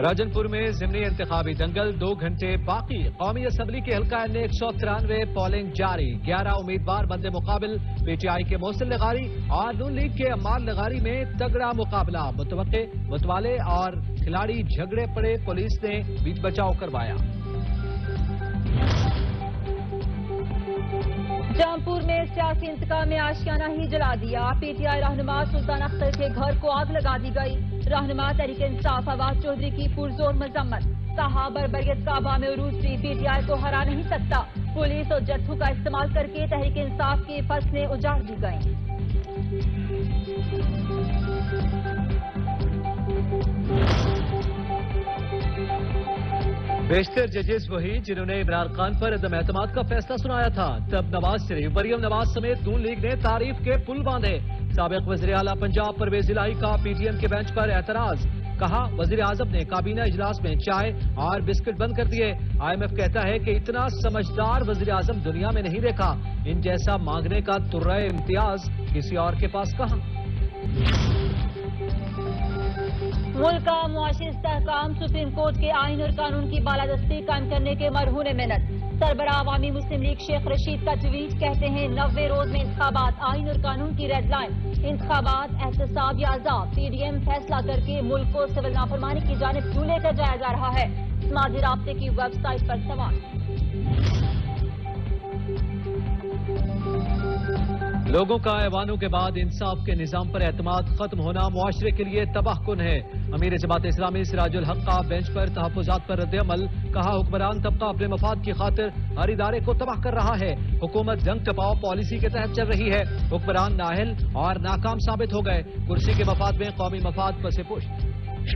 راجنپور میں ضمنی انتخابی دنگل 2 گھنٹے باقی قومی اسمبلی کے حلقہ نے 193 پولنگ جاری 11 امیدوار بندے مقابل پی ٹی آئی کے محسن لغاری اور نون لیگ کے عمار لغاری میں تگڑا مقابلہ متوقع متوالے اور کھلاڑی جھگڑے پڑے پولیس نے بیچ بچاؤ کروایا جامپور میں سیاسی انتقام میں آشیانہ ہی جلا دیا پی ٹی آئی رہنما سلطان اختر کے گھر کو آگ لگا دی گئی رہنما تحریک انصاف فواد چودھری کی پرزور مذمت کہا بربریت کعبہ میں عروج بھی پی ٹی آئی کو ہرا نہیں سکتا پولیس اور جتھوں کا استعمال کر کے تحریک انصاف کی فصلیں اجاڑ دی گئیں بیشتر ججز وہی جنہوں نے عمران خان پر عدم اعتماد کا فیصلہ سنایا تھا تب نواز شریف مریم نواز سمیت نون لیگ نے تعریف کے پل باندھے سابق وزیر اعلیٰ پنجاب پرویز الہی کا پی ٹی ایم کے بینچ پر اعتراض کہا وزیر اعظم نے کابینہ اجلاس میں چائے اور بسکٹ بند کر دیے آئی ایم ایف کہتا ہے کہ اتنا سمجھدار وزیر اعظم دنیا میں نہیں دیکھا ان جیسا مانگنے کا ترہ امتیاز کسی اور کے پاس کہاں ملک کا معاشی استحکام سپریم کورٹ کے آئین اور قانون کی بالادستی قائم کرنے کے مرہون محنت سربراہ عوامی مسلم لیگ شیخ رشید کا ٹویٹ کہتے ہیں 90 روز میں انتخابات آئین اور قانون کی ریڈ لائن انتخابات احتساب یا عذاب پی ڈی ایم فیصلہ کر کے ملک کو سول نافرمانی کی جانب کیوں لے کر جایا جا رہا ہے سماجی رابطے کی ویب سائٹ پر سوال لوگوں کا ایوانوں کے بعد انصاف کے نظام پر اعتماد ختم ہونا معاشرے کے لیے تباہ کن ہے امیر جماعت اسلامی سراج الحق کا بینچ پر تحفظات پر رد عمل کہا حکمران طبقہ اپنے مفاد کی خاطر ہر ادارے کو تباہ کر رہا ہے حکومت جنگ ٹپاؤ پالیسی کے تحت چل رہی ہے حکمران نااہل اور ناکام ثابت ہو گئے کرسی کے مفاد میں قومی مفاد پس پشت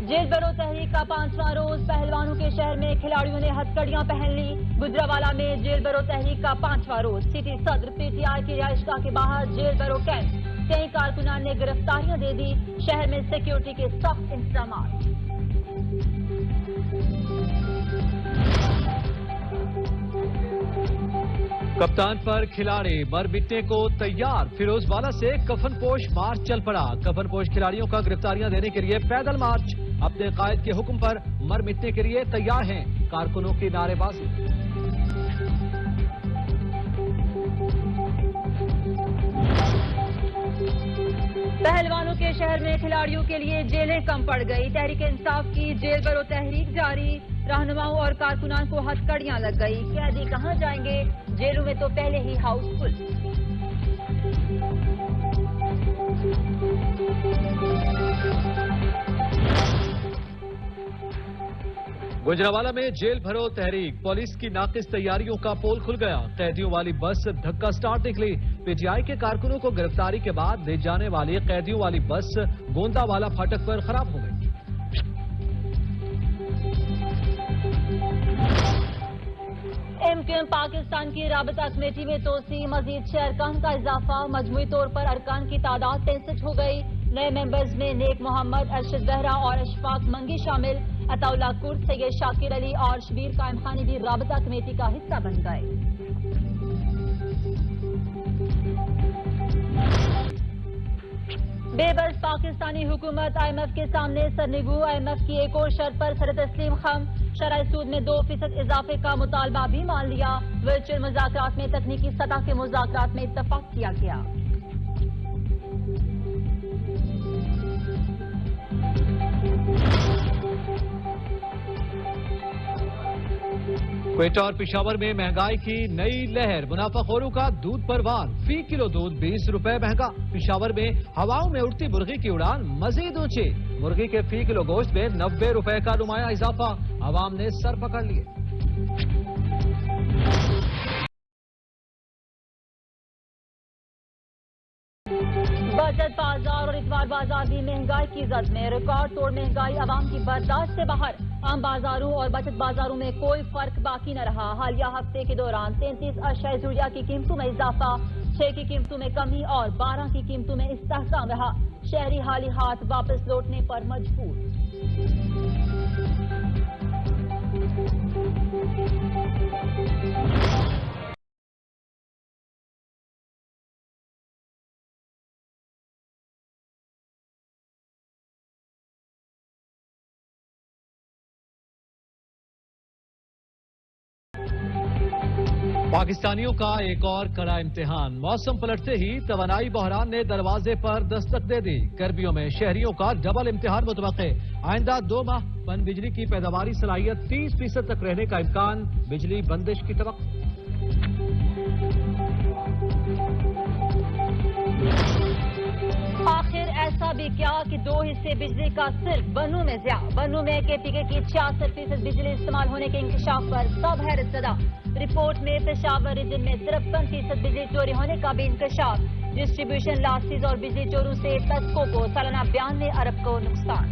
جیل برو تحریک کا 5واں روز پہلوانوں کے شہر میں کھلاڑیوں نے ہتھکڑیاں پہن لی گجرانوالہ میں جیل برو تحریک کا 5واں روز سٹی صدر پی ٹی آئی کی رہائش گاہ کے باہر جیل برو کیمپ کئی کارکنان نے گرفتاریاں دے دی شہر میں سیکیورٹی کے سخت انتظامات کپتان پر کھلاڑی مر مٹنے کو تیار فیروز والا سے کفن پوش مارچ چل پڑا کفن پوش کھلاڑیوں کا گرفتاریاں دینے کے لیے پیدل مارچ اپنے قائد کے حکم پر مر مٹنے کے لیے تیار ہیں کارکنوں کی نعرے بازی پہلوانوں کے شہر میں کھلاڑیوں کے لیے جیلیں کم پڑ گئی تحریک انصاف کی جیل برو تحریک جاری رہنماؤں اور کارکنان کو ہتھکڑیاں لگ گئی قیدی کہاں جائیں گے جیلوں میں تو پہلے ہی ہاؤس فل گجرانوالہ میں جیل بھرو تحریک پولیس کی ناقص تیاریوں کا پول کھل گیا قیدیوں والی بس دھکا سٹارٹ نکلی پی ٹی آئی کے کارکنوں کو گرفتاری کے بعد لے جانے والی قیدیوں والی بس گوندا والا پھاٹک پر خراب ہو گئی ایم کیو ایم پاکستان کی رابطہ کمیٹی میں توسیع مزید 6 ارکان کا اضافہ مجموعی طور پر ارکان کی تعداد 63 ہو گئی نئے ممبرز میں نیک محمد ارشد بہرا اور اشفاق منگی شامل عطاءاللہ کرد سید شاکر علی اور شبیر قائم خانی بھی رابطہ کمیٹی کا حصہ بن گئے بے بس پاکستانی حکومت آئی ایم ایف کے سامنے سرنگو آئی ایم ایف کی ایک اور شرط پر سر تسلیم خم شرح سود میں 2% اضافے کا مطالبہ بھی مان لیا ورچوئل مذاکرات میں تکنیکی سطح کے مذاکرات میں اتفاق کیا گیا کوئٹہ اور پشاور میں مہنگائی کی نئی لہر منافع خوروں کا دودھ پر وار فی کلو دودھ 20 روپے مہنگا پشاور میں ہواؤں میں اڑتی مرغی کی اڑان مزید اونچی مرغی کے فی کلو گوشت میں 90 روپے کا نمایاں اضافہ عوام نے سر پکڑ لیے بچت بازار اور اتوار بازار بھی مہنگائی کی زد میں ریکارڈ توڑ مہنگائی عوام کی برداشت سے باہر عام بازاروں اور بچت بازاروں میں کوئی فرق باقی نہ رہا حالیہ ہفتے کے دوران 33 اشیاء ضروریہ کی قیمتوں میں اضافہ 6 کی قیمتوں میں کمی اور 12 کی قیمتوں میں استحکام رہا شہری حالی ہاتھ واپس لوٹنے پر مجبور پاکستانیوں کا ایک اور کڑا امتحان، موسم پلٹتے ہی توانائی بحران نے دروازے پر دستک دے دی۔ گرمیوں میں شہریوں کا ڈبل امتحان متوقع، آئندہ 2 ماہ پن بجلی کی پیداواری صلاحیت 30% تک رہنے کا امکان، بجلی بندش کی توقع۔ آخر ایسا بھی کیا کہ 2 حصے بجلی کا صرف بنوں میں ضیاع، بنوں میں KPK کی 66% بجلی استعمال ہونے کے انکشاف پر سب حیرت زدہ۔ رپورٹ میں پشاور ریجن میں 53% بجلی چوری ہونے کا بھی انکشاف۔ ڈسٹریبیوشن لاسز اور بجلی چوروں سے تسکو کو سالانہ 92 ارب کو نقصان۔